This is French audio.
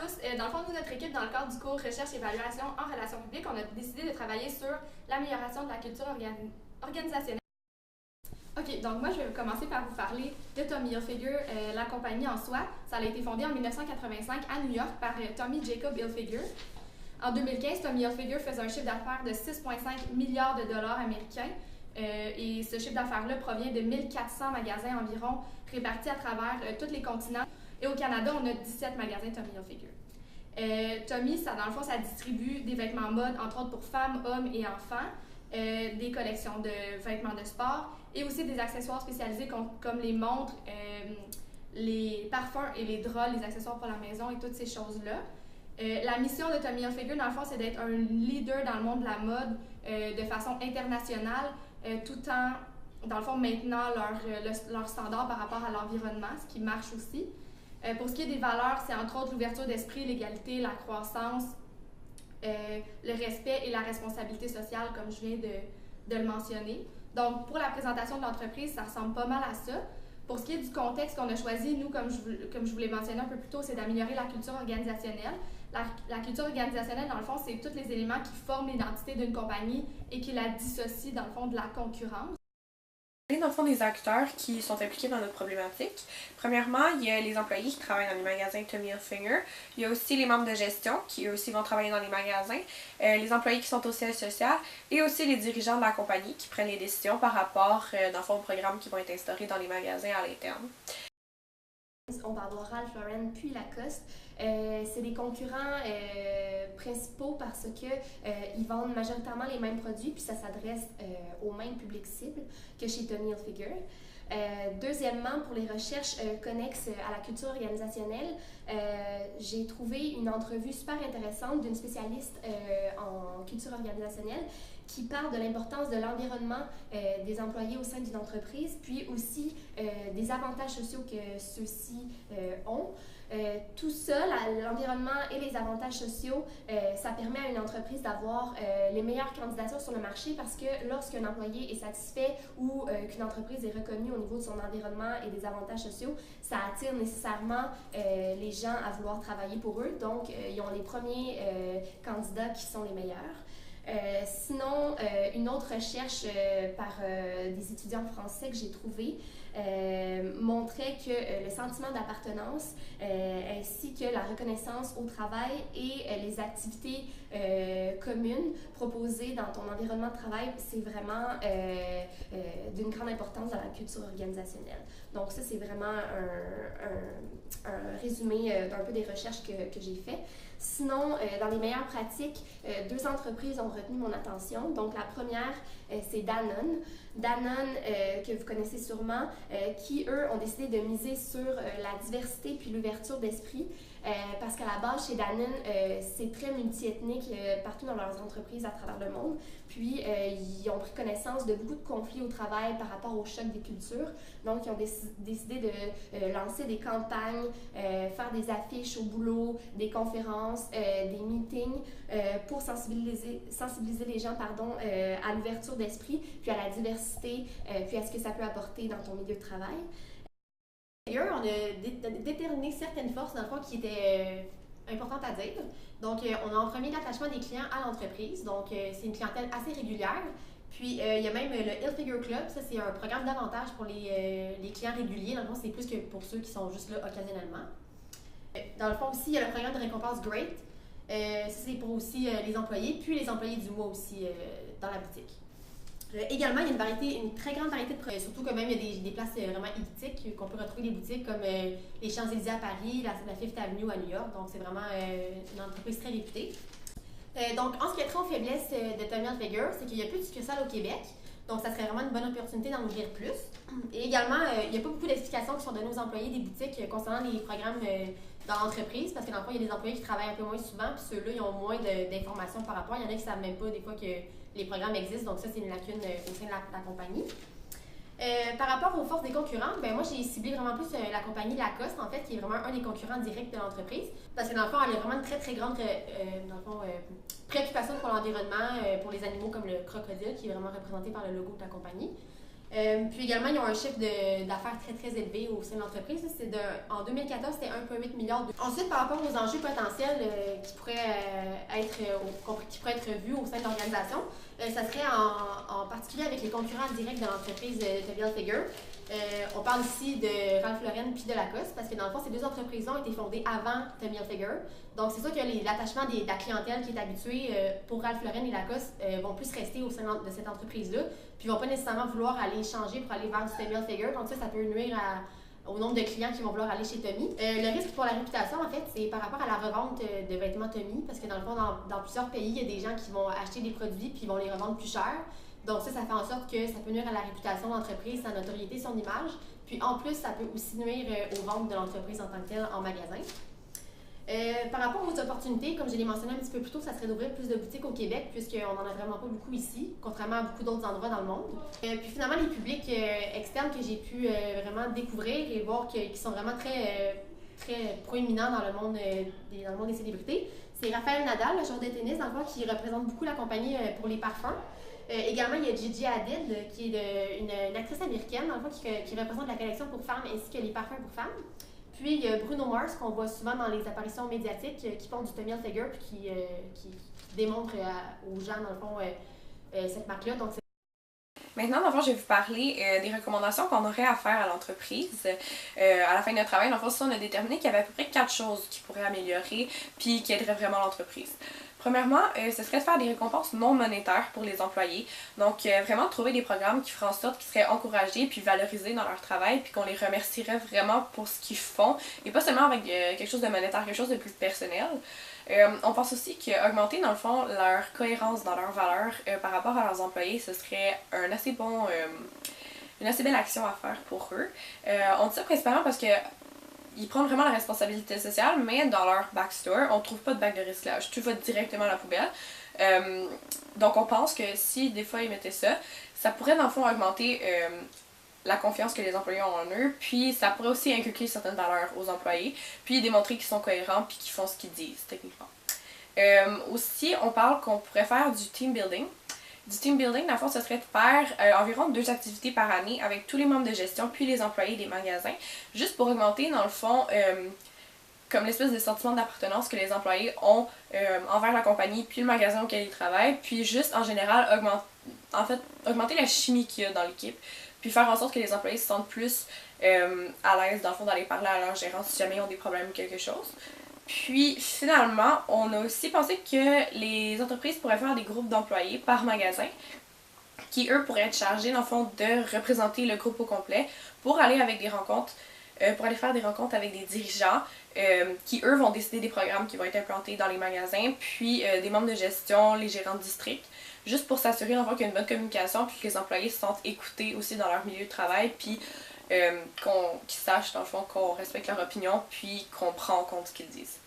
tous. Dans le fond, nous, notre équipe, dans le cadre du cours Recherche-Évaluation en relations publiques, on a décidé de travailler sur l'amélioration de la culture organisationnelle. OK, donc moi, je vais commencer par vous parler de Tommy Hilfiger, la compagnie en soi. Ça a été fondé en 1985 à New York par Tommy Jacob Hilfiger. En 2015, Tommy Hilfiger faisait un chiffre d'affaires de 6,5 milliards de dollars américains. Et ce chiffre d'affaires-là provient de 1400 magasins environ répartis à travers tous les continents. Et au Canada, on a 17 magasins Tommy Hilfiger. Tommy, ça, dans le fond, ça distribue des vêtements mode, entre autres pour femmes, hommes et enfants, des collections de vêtements de sport et aussi des accessoires spécialisés comme les montres, les parfums et les draps, les accessoires pour la maison et toutes ces choses-là. La mission de Tommy Hilfiger, dans le fond, c'est d'être un leader dans le monde de la mode de façon internationale, tout en, dans le fond, maintenant leur standard par rapport à l'environnement, ce qui marche aussi. Pour ce qui est des valeurs, c'est entre autres l'ouverture d'esprit, l'égalité, la croissance, le respect et la responsabilité sociale, comme je viens de le mentionner. Donc, pour la présentation de l'entreprise, ça ressemble pas mal à ça. Pour ce qui est du contexte qu'on a choisi, nous, comme je vous l'ai mentionné un peu plus tôt, c'est d'améliorer la culture organisationnelle. La culture organisationnelle, dans le fond, c'est tous les éléments qui forment l'identité d'une compagnie et qui la dissocient, dans le fond, de la concurrence. Dans le fond, des acteurs qui sont impliqués dans notre problématique. Premièrement, il y a les employés qui travaillent dans les magasins Tommy Hilfiger. Il y a aussi les membres de gestion qui, eux aussi, vont travailler dans les magasins. Les employés qui sont au siège social et aussi les dirigeants de la compagnie qui prennent les décisions par rapport, dans le fond, aux programmes qui vont être instaurés dans les magasins à l'interne. On va avoir Ralph Lauren puis Lacoste. C'est des concurrents principaux parce que ils vendent majoritairement les mêmes produits puis ça s'adresse au même public cible que chez Tommy Hilfiger. Deuxièmement, pour les recherches connexes à la culture organisationnelle, j'ai trouvé une entrevue super intéressante d'une spécialiste en culture organisationnelle qui parle de l'importance de l'environnement des employés au sein d'une entreprise, puis aussi des avantages sociaux que ceux-ci ont. Tout ça, l'environnement et les avantages sociaux, ça permet à une entreprise d'avoir les meilleures candidatures sur le marché parce que lorsqu'un employé est satisfait ou qu'une entreprise est reconnue au niveau de son environnement et des avantages sociaux, ça attire nécessairement les gens à vouloir travailler pour eux. Donc, ils ont les premiers candidats qui sont les meilleurs. Sinon, une autre recherche par des étudiants français que j'ai trouvée montrait que le sentiment d'appartenance ainsi que la reconnaissance au travail et les activités communes proposées dans ton environnement de travail, c'est vraiment d'une grande importance dans la culture organisationnelle. Donc ça, c'est vraiment un résumé d'un peu des recherches que j'ai fait. Sinon, dans les meilleures pratiques, deux entreprises ont retenu mon attention. Donc, la première, c'est Danone. Danone, que vous connaissez sûrement, qui, eux, ont décidé de miser sur la diversité puis l'ouverture d'esprit. Parce qu'à la base, chez Danone, c'est très multiethnique partout dans leurs entreprises à travers le monde. Puis, ils ont pris connaissance de beaucoup de conflits au travail par rapport au choc des cultures. Donc, ils ont décidé de lancer des campagnes, faire des affiches au boulot, des conférences, des meetings pour sensibiliser les gens à l'ouverture d'esprit, puis à la diversité, puis à ce que ça peut apporter dans ton milieu de travail. D'ailleurs, on a déterminé certaines forces, dans le fond, qui étaient importantes à dire. Donc, on a en premier l'attachement des clients à l'entreprise. Donc, c'est une clientèle assez régulière. Puis, il y a même le Hilfiger Club. Ça, c'est un programme d'avantage pour les clients réguliers. Dans le fond, c'est plus que pour ceux qui sont juste là occasionnellement. Dans le fond aussi, il y a le programme de récompense Great. Ça, c'est pour aussi les employés, puis les employés du mois aussi dans la boutique. Également, il y a une très grande variété de produits, surtout quand même il y a des places vraiment élites qu'on peut retrouver des boutiques comme les Champs-Élysées à Paris, la Fifth Avenue à New York, donc c'est vraiment une entreprise très réputée. Donc, en ce qui est trait aux faiblesses de Tommy Hilfiger, c'est qu'il n'y a plus de succursales au Québec, donc ça serait vraiment une bonne opportunité d'en ouvrir plus. Et également, il n'y a pas beaucoup d'explications qui sont données aux employés des boutiques concernant les programmes dans l'entreprise, parce que dans le fond, il y a des employés qui travaillent un peu moins souvent, puis ceux-là, ils ont moins d'informations par rapport. Il y en a qui ne savent même pas des fois que les programmes existent, donc ça, c'est une lacune au sein de la compagnie. Par rapport aux forces des concurrents, ben moi, j'ai ciblé vraiment plus la compagnie Lacoste, en fait, qui est vraiment un des concurrents directs de l'entreprise, parce que dans le fond, elle a vraiment une très, très grande préoccupation pour l'environnement, pour les animaux comme le crocodile, qui est vraiment représenté par le logo de la compagnie. Puis également, ils ont un chiffre d'affaires très, très élevé au sein de l'entreprise. En 2014, c'était 1,8 milliard. Ensuite, par rapport aux enjeux potentiels qui pourraient être vus au sein de l'organisation, ça serait en particulier avec les concurrents directs de l'entreprise Tommy Hilfiger. On parle ici de Ralph Lauren puis de Lacoste, parce que dans le fond, ces deux entreprises-là ont été fondées avant Tommy Hilfiger. Donc, c'est sûr que l'attachement de la clientèle qui est habituée pour Ralph Lauren et Lacoste vont plus rester au sein de cette entreprise-là, puis ils vont pas nécessairement vouloir aller changer pour aller vers du Tommy Hilfiger. Donc, ça peut nuire au nombre de clients qui vont vouloir aller chez Tommy. Le risque pour la réputation, en fait, c'est par rapport à la revente de vêtements Tommy, parce que dans le fond, dans plusieurs pays, il y a des gens qui vont acheter des produits puis ils vont les revendre plus cher. Donc ça fait en sorte que ça peut nuire à la réputation de l'entreprise, sa notoriété, son image. Puis en plus, ça peut aussi nuire aux ventes de l'entreprise en tant que telle en magasin. Par rapport aux opportunités, comme je l'ai mentionné un petit peu plus tôt, ça serait d'ouvrir plus de boutiques au Québec, puisqu'on n'en a vraiment pas beaucoup ici, contrairement à beaucoup d'autres endroits dans le monde. Puis finalement, les publics externes que j'ai pu vraiment découvrir et voir qui sont vraiment très proéminents dans le monde des célébrités, c'est Rafael Nadal, le joueur de tennis, dans le fond, qui représente beaucoup la compagnie pour les parfums. Également, il y a Gigi Hadid, qui est une actrice américaine, dans le fond, qui représente la collection pour femmes ainsi que les parfums pour femmes. Puis, il y a Bruno Mars, qu'on voit souvent dans les apparitions médiatiques, qui font du Tommy Hilfiger, puis qui démontre aux gens, dans le fond, cette marque-là. Donc, maintenant, dans le fond, je vais vous parler des recommandations qu'on aurait à faire à l'entreprise. À la fin de notre travail, dans le fond, on a déterminé qu'il y avait à peu près 4 choses qui pourraient améliorer puis qui aideraient vraiment l'entreprise. Premièrement, ce serait de faire des récompenses non monétaires pour les employés. Donc, vraiment trouver des programmes qui feraient en sorte qu'ils seraient encouragés puis valorisés dans leur travail puis qu'on les remercierait vraiment pour ce qu'ils font et pas seulement avec quelque chose de monétaire, quelque chose de plus personnel. On pense aussi qu'augmenter dans le fond leur cohérence dans leurs valeurs par rapport à leurs employés, ce serait une assez belle action à faire pour eux. On dit ça principalement parce que ils prennent vraiment la responsabilité sociale, mais dans leur backstore, on ne trouve pas de bac de recyclage. Tout va directement à la poubelle. Donc on pense que si des fois ils mettaient ça, ça pourrait dans le fond augmenter la confiance que les employés ont en eux, puis ça pourrait aussi inculquer certaines valeurs aux employés, puis démontrer qu'ils sont cohérents puis qu'ils font ce qu'ils disent, techniquement. Aussi, on parle qu'on pourrait faire du team building. Du team building, dans le fond, ce serait de faire environ 2 activités par année avec tous les membres de gestion puis les employés des magasins, juste pour augmenter, dans le fond, comme l'espèce de sentiment d'appartenance que les employés ont envers la compagnie puis le magasin auquel ils travaillent, puis juste, en général, augmenter la chimie qu'il y a dans l'équipe, puis faire en sorte que les employés se sentent plus à l'aise, dans le fond, d'aller parler à leur gérant si jamais ils ont des problèmes ou quelque chose. Puis finalement, on a aussi pensé que les entreprises pourraient faire des groupes d'employés par magasin qui, eux, pourraient être chargés, dans le fond, de représenter le groupe au complet pour aller avec des rencontres, pour aller faire des rencontres avec des dirigeants qui, eux, vont décider des programmes qui vont être implantés dans les magasins, puis des membres de gestion, les gérants de district, juste pour s'assurer, dans le fond, qu'il y a une bonne communication puis que les employés se sentent écoutés aussi dans leur milieu de travail, puis qu'ils sachent, dans le fond, qu'on respecte leur opinion puis qu'on prend en compte ce qu'ils disent.